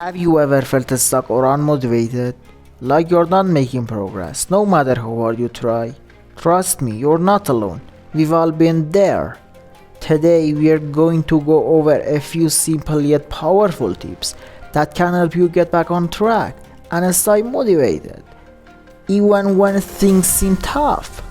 Have you ever felt stuck or unmotivated? Like you're not making progress, no matter how hard you try? Trust me, you're not alone. We've all been there. Today, we're going to go over a few simple yet powerful tips that can help you get back on track and stay motivated, even when things seem tough.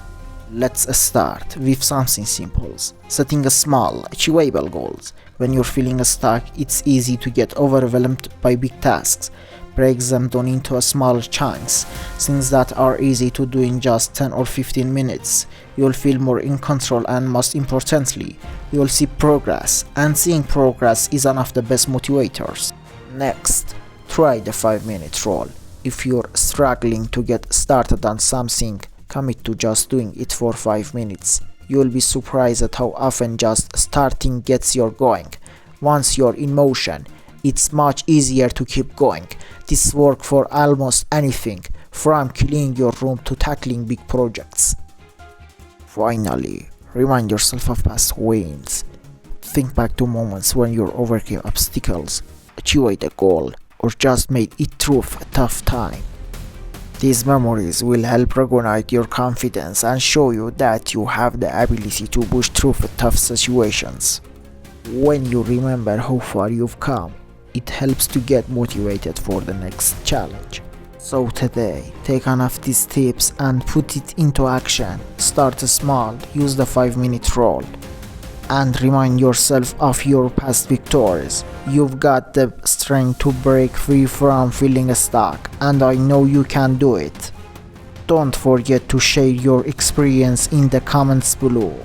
Let's start with something simple. Setting a small, achievable goals. When you're feeling stuck, it's easy to get overwhelmed by big tasks. Break them down into smaller chunks, things that are easy to do in just 10 or 15 minutes. You'll feel more in control and most importantly, you'll see progress, and seeing progress is one of the best motivators. Next, try the 5-minute rule. If you're struggling to get started on something, commit to just doing it for 5 minutes. You'll be surprised at how often just starting gets you going. Once you're in motion, it's much easier to keep going. This works for almost anything, from cleaning your room to tackling big projects. Finally, remind yourself of past wins. Think back to moments when you overcame obstacles, achieved a goal, or just made it through a tough time. These memories will help reignite your confidence and show you that you have the ability to push through tough situations. When you remember how far you've come, it helps to get motivated for the next challenge. So today, take one of these tips and put it into action. Start small, use the 5-minute rule, and remind yourself of your past victories. You've got the strength to break free from feeling stuck, and I know you can do it. Don't forget to share your experience in the comments below.